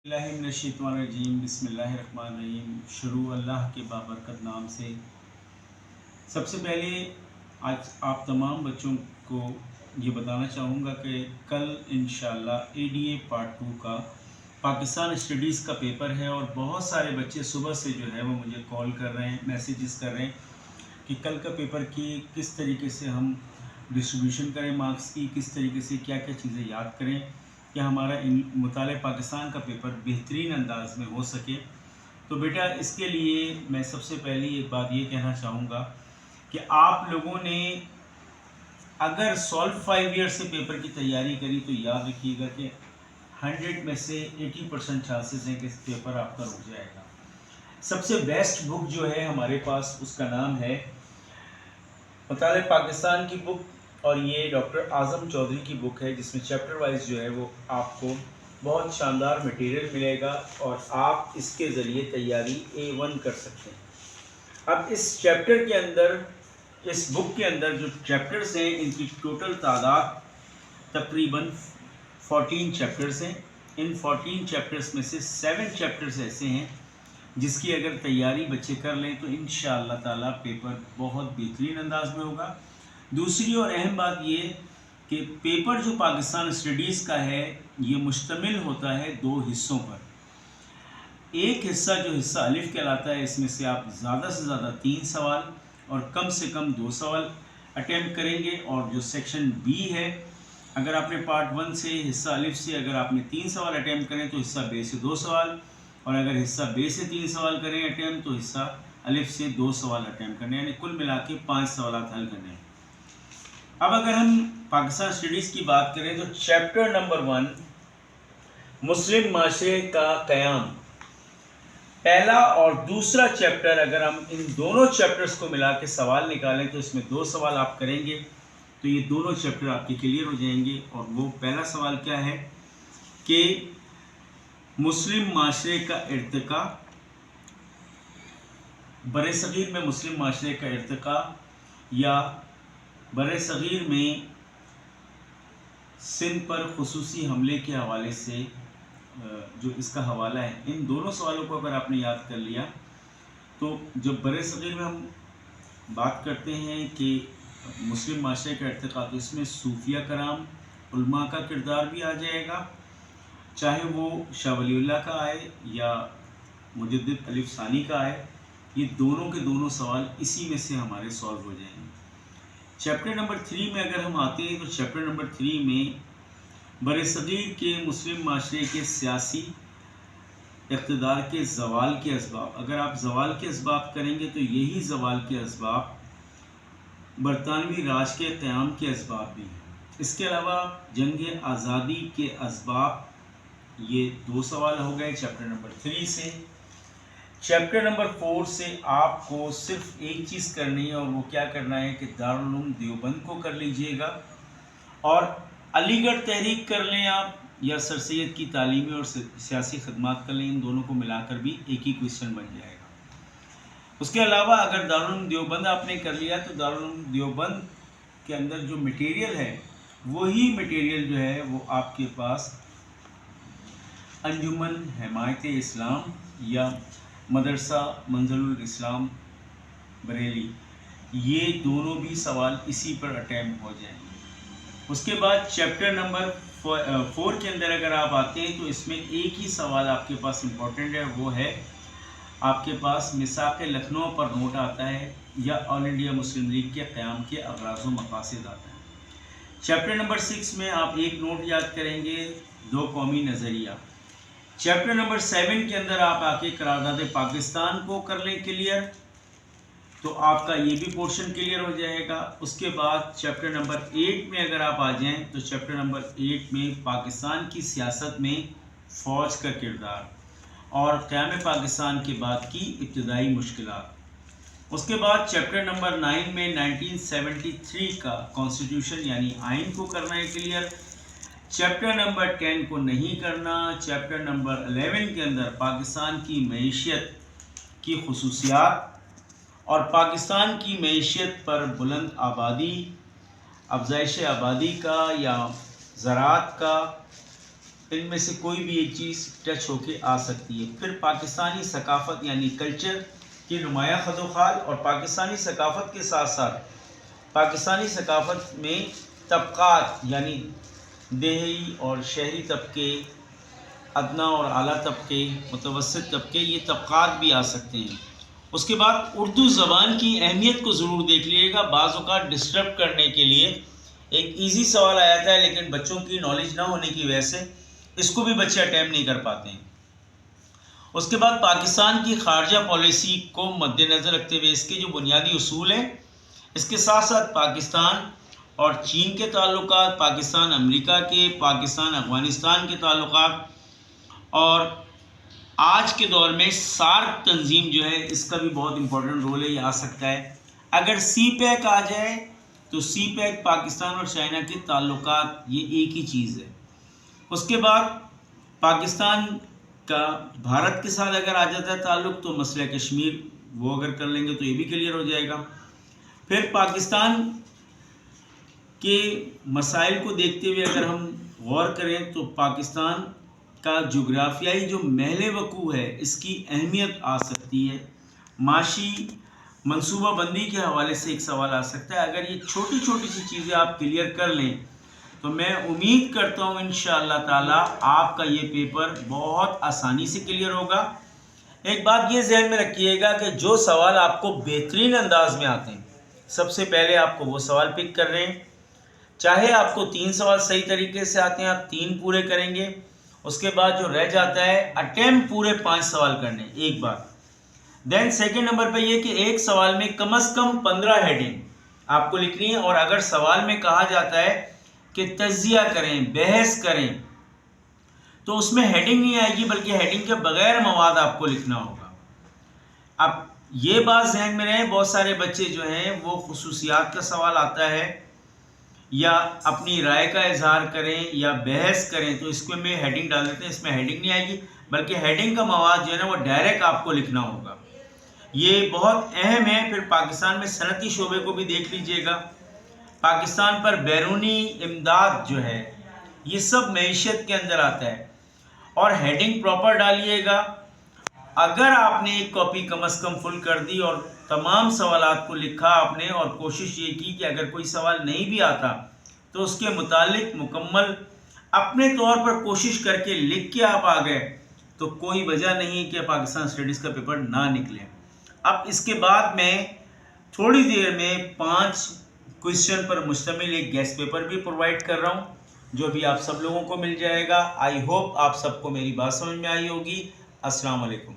बिस्मिल्लाहिर्रहमानिर्रहीम बिस्मिल्लाहिर्रहमानिर्रहीम। शुरू अल्लाह के बाबरकत नाम से। सबसे पहले आज आप तमाम बच्चों को ये बताना चाहूँगा कि कल इंशाअल्लाह ADA पार्ट 2 का पाकिस्तान स्टडीज़ का पेपर है और बहुत सारे बच्चे सुबह से जो है वो मुझे कॉल कर रहे हैं, मैसेजेस कर रहे हैं कि कल का पेपर की किस तरीके से हम डिस्ट्रीब्यूशन करें मार्क्स की, किस तरीके से क्या क्या चीज़ें याद करें कि हमारा मुताले पाकिस्तान का पेपर बेहतरीन अंदाज में हो सके। तो बेटा इसके लिए मैं सबसे पहले एक बात ये कहना चाहूँगा कि आप लोगों ने अगर सॉल्व 5 ईयर से पेपर की तैयारी करी तो याद रखिएगा कि 100 में से 80% चांसेस हैं कि पेपर आपका रुक जाएगा। सबसे बेस्ट बुक जो है हमारे पास उसका नाम है मुताले पाकिस्तान की बुक, और ये डॉक्टर आज़म चौधरी की बुक है जिसमें चैप्टर वाइज जो है वो आपको बहुत शानदार मटेरियल मिलेगा और आप इसके ज़रिए तैयारी A1 कर सकते हैं। अब इस चैप्टर के अंदर, इस बुक के अंदर जो चैप्टर्स हैं इनकी टोटल तादाद तकरीबन 14 चैप्टर्स हैं। इन 14 चैप्टर्स में से 7 चैप्टर्स ऐसे हैं जिसकी अगर तैयारी बच्चे कर लें तो इंशाअल्लाह ताला पेपर बहुत बेहतरीन अंदाज में होगा। दूसरी और अहम बात ये कि पेपर जो पाकिस्तान स्टडीज़ का है ये मुश्तमिल होता है 2 हिस्सों पर। एक हिस्सा जो हिस्सा अलिफ कहलाता है, इसमें से आप ज़्यादा से ज़्यादा 3 सवाल और कम से कम 2 सवाल अटेम्प्ट करेंगे, और जो सेक्शन बी है, अगर आपने पार्ट 1 से हिस्सा अलिफ से अगर आपने 3 सवाल अटेम्प्ट करें तो हिस्सा बे से 2 सवाल, और अगर हिस्सा बे से 3 सवाल करें अटेम्प्ट तो हिस्सा अलिफ से 2 सवाल अटेम्प्ट करने, यानी कुल मिला के 5 सवाल हल करने हैं। अब अगर हम पाकिस्तान स्टडीज़ की बात करें तो चैप्टर नंबर 1 मुस्लिम माशरे का क़याम, पहला और दूसरा चैप्टर, अगर हम इन दोनों चैप्टर्स को मिला के सवाल निकालें तो इसमें 2 सवाल आप करेंगे तो ये दोनों चैप्टर आपके क्लियर हो जाएंगे। और वो पहला सवाल क्या है कि मुस्लिम माशरे का इर्तिका, बरे-सग़ीर में मुस्लिम माशरे का इर्तिका या बरे-सग़ीर में सिंध पर खुसूसी हमले के हवाले से जो इसका हवाला है, इन दोनों सवालों को अगर आपने याद कर लिया तो जब बरे-सग़ीर में हम बात करते हैं कि मुस्लिम माशरे का इर्तिका, तो इसमें सूफिया कराम उलमा का किरदार भी आ जाएगा, चाहे वो शाह वलीउल्लाह का आए या मुजद्दिद अलिफ सानी का आए, ये दोनों के दोनों सवाल इसी में से हमारे सॉल्व हो जाएंगे। चैप्टर नंबर 3 में अगर हम आते हैं तो चैप्टर नंबर 3 में बरे-सग़ीर के मुस्लिम माशरे के सियासी इक़्तिदार के ज़वाल के असबाब, अगर आप ज़वाल के असबाब करेंगे तो यही ज़वाल के असबाब बरतानवी राज के क़याम के असबाब भी हैं। इसके अलावा जंग आज़ादी के असबाब, ये 2 सवाल हो गए चैप्टर नंबर 3 से। चैप्टर नंबर 4 से आपको सिर्फ एक चीज़ करनी है और वो क्या करना है कि दारुल उलूम देवबंद को कर लीजिएगा और अलीगढ़ तहरीक कर लें आप, या सर सैयद की तालीमी और सियासी खदमात कर लें, इन दोनों को मिलाकर भी एक ही क्वेश्चन बन जाएगा। उसके अलावा अगर दारुल उलूम देवबंद आपने कर लिया तो दारुल उलूम देवबंद के अंदर जो मटेरियल है वही मटेरियल जो है वो आपके पास अंजुमन हिमायत इस्लाम या मदरसा मंज़िलुल इस्लाम बरेली, ये दोनों भी सवाल इसी पर अटैम्प्ट हो जाएंगे। उसके बाद चैप्टर नंबर 4 के अंदर अगर आप आते हैं तो इसमें एक ही सवाल आपके पास इम्पोर्टेंट है, वो है आपके पास मिसाक़ लखनऊ पर नोट आता है या ऑल इंडिया मुस्लिम लीग के क़याम के अग़राज़ व मक़ासिद आता है। चैप्टर नंबर 6 में आप एक नोट याद करेंगे, 2 कौमी नज़रिया। चैप्टर नंबर 7 के अंदर आप आके करारदाद पाकिस्तान को कर लें क्लियर, तो आपका ये भी पोर्शन क्लियर हो जाएगा। उसके बाद चैप्टर नंबर 8 में अगर आप आ जाएं तो चैप्टर नंबर 8 में पाकिस्तान की सियासत में फ़ौज का किरदार और क़याम पाकिस्तान के बाद की इब्तिदाई मुश्किलात। उसके बाद चैप्टर नंबर 9 में 1973 का कॉन्स्टिट्यूशन यानी आइन को करना है क्लियर। चैप्टर नंबर 10 को नहीं करना। चैप्टर नंबर 11 के अंदर पाकिस्तान की मईशत की खुसूसियात और पाकिस्तान की मईशत पर बुलंद आबादी, अफज़ाइश आबादी का या ज़राअत का ان میں سے کوئی بھی ایک چیز ٹچ ہو کے آ سکتی ہے۔ پھر پاکستانی ثقافت یعنی کلچر کی نمایاں خد و خال، اور پاکستانی ثقافت کے ساتھ ساتھ پاکستانی ثقافت میں طبقات یعنی دیہی اور شہری طبقے، ادنا اور اعلیٰ طبقے، متوسط طبقے، یہ طبقات بھی آ سکتے ہیں۔ اس کے بعد اردو زبان کی اہمیت کو ضرور دیکھ لیے گا۔ بعض اوقات ڈسٹرب کرنے کے لیے ایک ایزی سوال آ جاتا ہے، لیکن بچوں کی نالج نہ ہونے کی وجہ سے اس کو بھی بچے اٹیمپٹ نہیں کر پاتے ہیں۔ اس کے بعد پاکستان کی خارجہ پالیسی کو مد نظر رکھتے ہوئے اس کے جو بنیادی اصول ہیں، اس کے ساتھ ساتھ پاکستان اور چین کے تعلقات، پاکستان امریکہ کے، پاکستان افغانستان کے تعلقات، اور آج کے دور میں سارک تنظیم جو ہے اس کا بھی بہت امپورٹنٹ رول ہے، یہ آ سکتا ہے۔ اگر سی پیک آ جائے تو سی پیک پاکستان اور چائنا کے تعلقات یہ ایک ہی چیز ہے۔ اس کے بعد پاکستان کا بھارت کے ساتھ اگر آ جاتا ہے تعلق تو مسئلہ کشمیر وہ اگر کر لیں گے تو یہ بھی کلیئر ہو جائے گا۔ پھر پاکستان کے مسائل کو دیکھتے ہوئے اگر ہم غور کریں تو پاکستان کا جغرافیائی جو محل وقوع ہے اس کی اہمیت آ سکتی ہے۔ معاشی منصوبہ بندی کے حوالے سے ایک سوال آ سکتا ہے۔ اگر یہ چھوٹی چھوٹی سی چیزیں آپ کلیئر کر لیں تو میں امید کرتا ہوں انشاءاللہ تعالی آپ کا یہ پیپر بہت آسانی سے کلیئر ہوگا۔ ایک بات یہ ذہن میں رکھیے گا کہ جو سوال آپ کو بہترین انداز میں آتے ہیں سب سے پہلے آپ کو وہ سوال پک کر رہے ہیں۔ چاہے آپ کو 3 سوال صحیح طریقے سے آتے ہیں، آپ 3 پورے کریں گے۔ اس کے بعد جو رہ جاتا ہے اٹیمپٹ پورے 5 سوال کرنے ایک بار۔ دین سیکنڈ نمبر پہ یہ کہ ایک سوال میں کم از کم 15 ہیڈنگ آپ کو لکھنی ہے، اور اگر سوال میں کہا جاتا ہے کہ تجزیہ کریں، بحث کریں، تو اس میں ہیڈنگ نہیں آئے گی بلکہ ہیڈنگ کے بغیر مواد آپ کو لکھنا ہوگا۔ اب یہ بات ذہن میں رہے، بہت سارے بچے جو ہیں وہ خصوصیات کا سوال آتا ہے یا اپنی رائے کا اظہار کریں یا بحث کریں تو اس کو میں ہیڈنگ ڈال دیتے ہیں، اس میں ہیڈنگ نہیں آئے گی بلکہ ہیڈنگ کا مواد جو ہے نا وہ ڈائریکٹ آپ کو لکھنا ہوگا۔ یہ بہت اہم ہے۔ پھر پاکستان میں صنعتی شعبے کو بھی دیکھ لیجئے گا۔ پاکستان پر بیرونی امداد جو ہے یہ سب معیشت کے اندر آتا ہے، اور ہیڈنگ پراپر ڈالیے گا۔ اگر آپ نے ایک کاپی کم از کم فل کر دی اور تمام سوالات کو لکھا آپ نے، اور کوشش یہ کی کہ اگر کوئی سوال نہیں بھی آتا تو اس کے متعلق مکمل اپنے طور پر کوشش کر کے لکھ کے آپ آ گئے تو کوئی وجہ نہیں کہ پاکستان اسٹڈیز کا پیپر نہ نکلے۔ اب اس کے بعد میں تھوڑی دیر میں 5 کوئسچن پر مشتمل ایک گیسٹ پیپر بھی پرووائڈ کر رہا ہوں جو بھی آپ سب لوگوں کو مل جائے گا۔ آئی ہوپ آپ سب کو میری بات سمجھ میں آئی ہوگی۔ السلام علیکم۔